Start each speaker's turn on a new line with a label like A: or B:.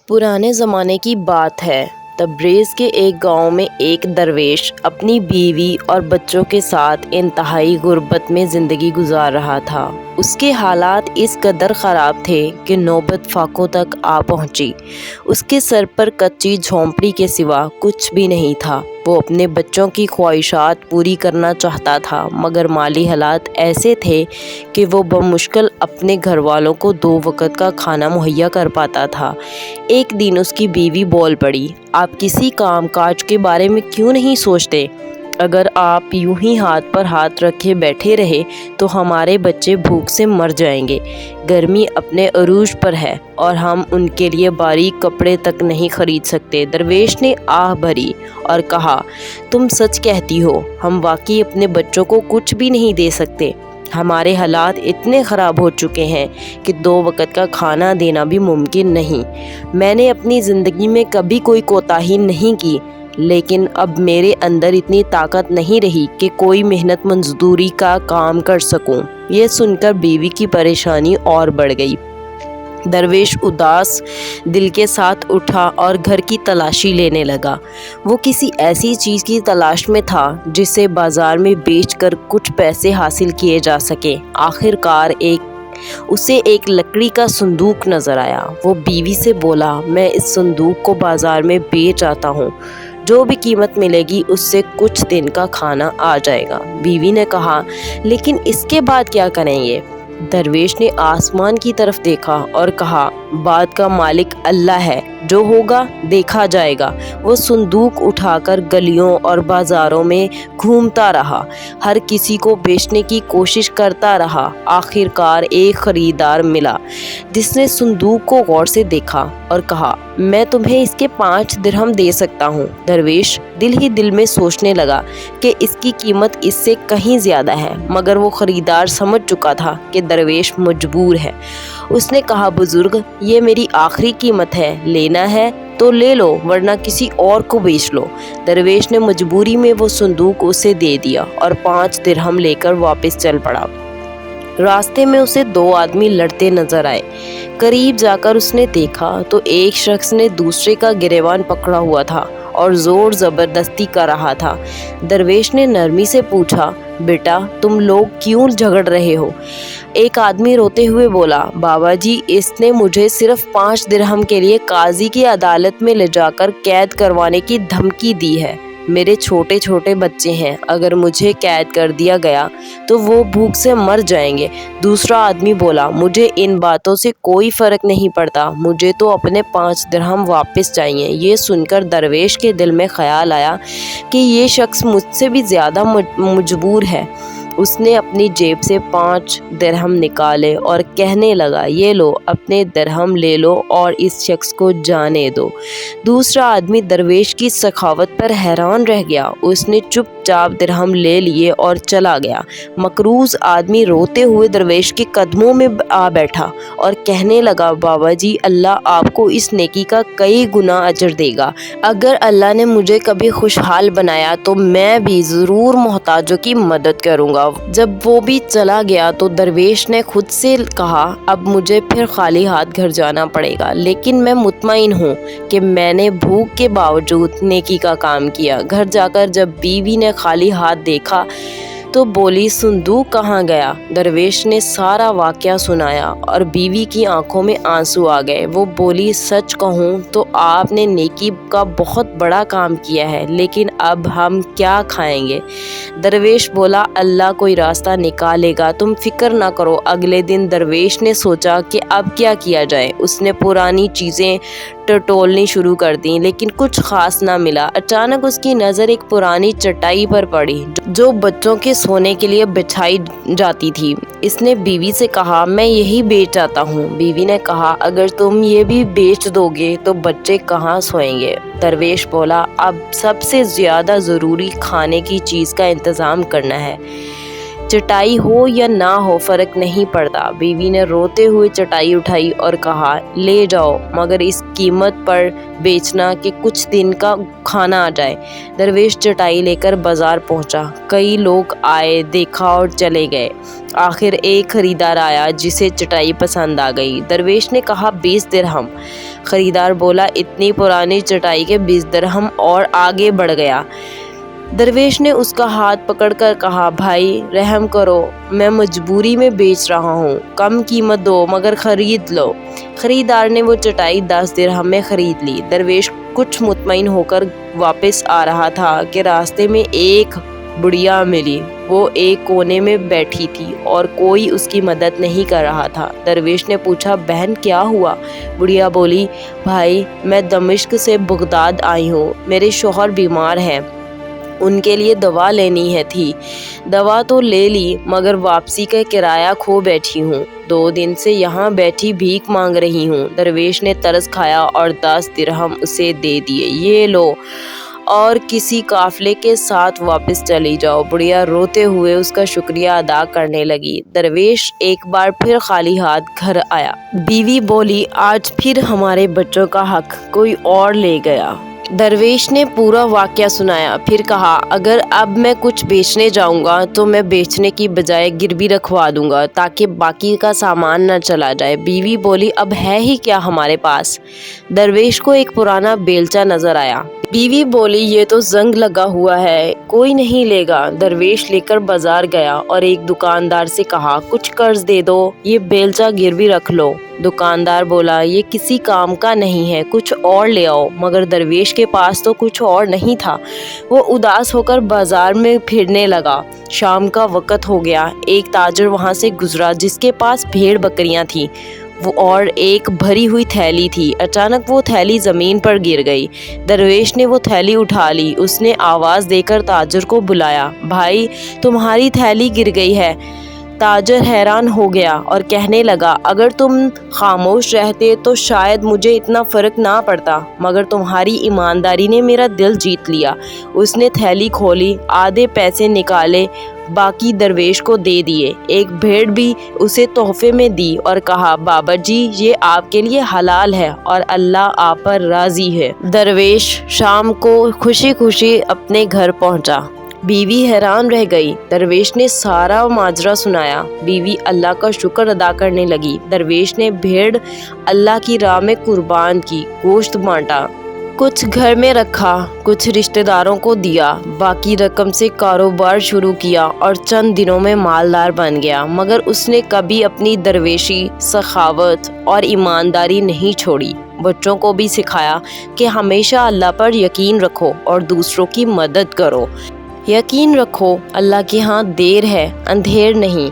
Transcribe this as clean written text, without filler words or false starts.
A: पुराने ज़माने की बात है। तबरेज़ के एक गांव में एक दरवेश अपनी बीवी और बच्चों के साथ इंतहाई गुर्बत में ज़िंदगी गुजार रहा था। उसके हालात इस कदर ख़राब थे कि नौबत फाकों तक आ पहुंची। उसके सर पर कच्ची झोंपड़ी के सिवा कुछ भी नहीं था। वो अपने बच्चों की ख्वाहिशात पूरी करना चाहता था, मगर माली हालात ऐसे थे कि वो बमुश्किल अपने घर वालों को 2 वक्त का खाना मुहैया कर पाता था। एक दिन उसकी बीवी बोल पड़ी, आप किसी काम काज के बारे में क्यों नहीं सोचते? अगर आप यूं ही हाथ पर हाथ रखे बैठे रहे तो हमारे बच्चे भूख से मर जाएंगे। गर्मी अपने अरूज पर है और हम उनके लिए बारीक कपड़े तक नहीं खरीद सकते। दरवेश ने आह भरी और कहा, तुम सच कहती हो, हम वाकई अपने बच्चों को कुछ भी नहीं दे सकते। हमारे हालात इतने ख़राब हो चुके हैं कि 2 वक्त का खाना देना भी मुमकिन नहीं। मैंने अपनी ज़िंदगी में कभी कोई कोताही नहीं की, लेकिन अब मेरे अंदर इतनी ताकत नहीं रही कि कोई मेहनत मजदूरी का काम कर सकूं। ये सुनकर बीवी की परेशानी और बढ़ गई। दरवेश उदास दिल के साथ उठा और घर की तलाशी लेने लगा। वो किसी ऐसी चीज़ की तलाश में था जिसे बाजार में बेचकर कुछ पैसे हासिल किए जा सके। आखिरकार उसे एक लकड़ी का संदूक नज़र आया। वो बीवी से बोला, मैं इस संदूक को बाजार में बेच आता हूँ, जो भी कीमत मिलेगी उससे कुछ दिन का खाना आ जाएगा। बीवी ने कहा, लेकिन इसके बाद क्या करेंगे? दरवेश ने आसमान की तरफ देखा और कहा, बात का मालिक अल्लाह है, जो होगा देखा जाएगा। वो संदूक उठाकर गलियों और बाज़ारों में घूमता रहा, हर किसी को बेचने की कोशिश करता रहा। आखिरकार एक ख़रीदार मिला जिसने संदूक को गौर से देखा और कहा, मैं तुम्हें इसके 5 दिरहम दे सकता हूँ। दरवेश दिल ही दिल में सोचने लगा कि इसकी कीमत इससे कहीं ज़्यादा है, मगर वो ख़रीदार समझ चुका था कि दरवेश मजबूर है। उसने कहा, बुजुर्ग, ये मेरी आखिरी कीमत है, लेना है तो ले लो, वरना किसी और को बेच लो। दरवेश ने मजबूरी में वो संदूक उसे दे दिया और 5 दिरहम लेकर वापस चल पड़ा। रास्ते में उसे 2 आदमी लड़ते नजर आए। करीब जाकर उसने देखा तो एक शख्स ने दूसरे का गिरेबान पकड़ा हुआ था और जोर ज़बरदस्ती कर रहा था। दरवेश ने नरमी से पूछा, बेटा, तुम लोग क्यों झगड़ रहे हो? एक आदमी रोते हुए बोला, बाबा जी, इसने मुझे सिर्फ 5 दिरहम के लिए काजी की अदालत में ले जाकर कैद करवाने की धमकी दी है। मेरे छोटे छोटे बच्चे हैं, अगर मुझे कैद कर दिया गया तो वो भूख से मर जाएंगे। दूसरा आदमी बोला, मुझे इन बातों से कोई फ़र्क नहीं पड़ता, मुझे तो अपने 5 दिरहम वापस चाहिए। ये सुनकर दरवेश के दिल में ख्याल आया कि ये शख्स मुझसे भी ज़्यादा मजबूर है। उसने अपनी जेब से 5 दिरहम निकाले और कहने लगा, ये लो, अपने दिरहम ले लो और इस शख्स को जाने दो। दूसरा आदमी दरवेश की सखावत पर हैरान रह गया। उसने चुपचाप दिरहम ले लिए और चला गया। मकरूज आदमी रोते हुए दरवेश के कदमों में आ बैठा और कहने लगा, बाबा जी, अल्लाह आपको इस नेकी का कई गुना अजर देगा। अगर अल्लाह ने मुझे कभी खुशहाल बनाया तो मैं भी ज़रूर मोहताजों की मदद करूँगा। जब वो भी चला गया तो दरवेश ने खुद से कहा, अब मुझे फिर खाली हाथ घर जाना पड़ेगा, लेकिन मैं मुतमईन हूँ कि मैंने भूख के बावजूद नेकी का काम किया। घर जाकर जब बीवी ने खाली हाथ देखा तो बोली, संदूक कहाँ गया? दरवेश ने सारा वाक़या सुनाया और बीवी की आंखों में आंसू आ गए। वो बोली, सच कहूँ तो आपने नेकी का बहुत बड़ा काम किया है, लेकिन अब हम क्या खाएंगे? दरवेश बोला, अल्लाह कोई रास्ता निकालेगा, तुम फिक्र ना करो। अगले दिन दरवेश ने सोचा कि अब क्या किया जाए। उसने पुरानी चीज़ें टटोलनी शुरू कर दी, लेकिन कुछ खास ना मिला। अचानक उसकी नज़र एक पुरानी चटाई पर पड़ी जो बच्चों के सोने के लिए बिछाई जाती थी। इसने बीवी से कहा, मैं यही बेच आता हूँ। बीवी ने कहा, अगर तुम ये भी बेच दोगे तो बच्चे कहाँ सोएंगे? दरवेश बोला, अब सबसे ज़्यादा ज़रूरी खाने की चीज़ का इंतज़ाम करना है। चटाई हो या ना हो फ़र्क नहीं पड़ता। बीवी ने रोते हुए चटाई उठाई और कहा, ले जाओ, मगर इस कीमत पर बेचना कि कुछ दिन का खाना आ जाए। दरवेश चटाई लेकर बाजार पहुंचा। कई लोग आए, देखा और चले गए। आखिर एक खरीदार आया जिसे चटाई पसंद आ गई। दरवेश ने कहा, 20 दिरहम। خریدار بولا اتنی پرانی چٹائی کے 20 درہم اور آگے بڑھ گیا۔ درویش نے اس کا ہاتھ پکڑ کر کہا بھائی رحم کرو، میں مجبوری میں بیچ رہا ہوں، کم قیمت دو مگر خرید لو۔ خریدار نے وہ چٹائی 10 درہم میں خرید لی۔ درویش کچھ مطمئن ہو کر واپس آ رہا تھا کہ راستے میں ایک بڑھیا ملی۔ وہ ایک کونے میں بیٹھی تھی اور کوئی اس کی مدد نہیں کر رہا تھا۔ درویش نے پوچھا بہن کیا ہوا؟ بڑھیا بولی بھائی میں دمشق سے بغداد آئی ہوں، میرے شوہر بیمار ہیں، ان کے لیے دوا لینی تھی۔ دوا تو لے لی مگر واپسی کا کرایہ کھو بیٹھی ہوں، 2 دن سے یہاں بیٹھی بھیک مانگ رہی ہوں۔ درویش نے ترس کھایا اور 10 درہم اسے دے دیے، یہ لو اور کسی قافلے کے ساتھ واپس چلی جاؤ۔ بڑھیا روتے ہوئے اس کا شکریہ ادا کرنے لگی۔ درویش ایک بار پھر خالی ہاتھ گھر آیا۔ بیوی بولی آج پھر ہمارے بچوں کا حق کوئی اور لے گیا۔ درویش نے پورا واقعہ سنایا، پھر کہا اگر اب میں کچھ بیچنے جاؤں گا تو میں بیچنے کی بجائے گروی رکھوا دوں گا تاکہ باقی کا سامان نہ چلا جائے۔ بیوی بولی اب ہے ہی کیا ہمارے پاس؟ درویش کو ایک پرانا بیلچہ نظر آیا۔ بیوی بولی یہ تو زنگ لگا ہوا ہے، کوئی نہیں لے گا۔ درویش لے کر بازار گیا اور ایک دکاندار سے کہا کچھ قرض دے دو، یہ بیلچہ گروی رکھ لو۔ دکاندار بولا یہ کسی کام کا نہیں ہے، کچھ اور لے آؤ، مگر درویش کے پاس تو کچھ اور نہیں تھا۔ وہ اداس ہو کر بازار میں پھرنے لگا۔ شام کا وقت ہو گیا۔ ایک تاجر وہاں سے گزرا جس کے پاس بھیڑ بکریاں تھیں اور ایک بھری ہوئی تھیلی تھی۔ اچانک وہ تھیلی زمین پر گر گئی۔ درویش نے وہ تھیلی اٹھا لی۔ اس نے آواز دے کر تاجر کو بلایا، بھائی تمہاری تھیلی گر گئی ہے۔ تاجر حیران ہو گیا اور کہنے لگا اگر تم خاموش رہتے تو شاید مجھے اتنا فرق نہ پڑتا، مگر تمہاری ایمانداری نے میرا دل جیت لیا۔ اس نے تھیلی کھولی، آدھے پیسے نکالے، باقی درویش کو دے دیے۔ ایک بھیڑ بھی اسے تحفے میں دی اور کہا بابا جی یہ آپ کے لیے حلال ہے اور اللہ آپ پر راضی ہے۔ درویش شام کو خوشی خوشی اپنے گھر پہنچا۔ بیوی حیران رہ گئی۔ درویش نے سارا ماجرا سنایا۔ بیوی اللہ کا شکر ادا کرنے لگی۔ درویش نے بھیڑ اللہ کی راہ میں قربان کی، گوشت بانٹا، کچھ گھر میں رکھا، کچھ رشتہ داروں کو دیا، باقی رقم سے کاروبار شروع کیا اور چند دنوں میں مالدار بن گیا۔ مگر اس نے کبھی اپنی درویشی، سخاوت اور ایمانداری نہیں چھوڑی۔ بچوں کو بھی سکھایا کہ ہمیشہ اللہ پر یقین رکھو اور دوسروں کی مدد کرو۔ یقین رکھو اللہ کے ہاں دیر ہے اندھیر نہیں۔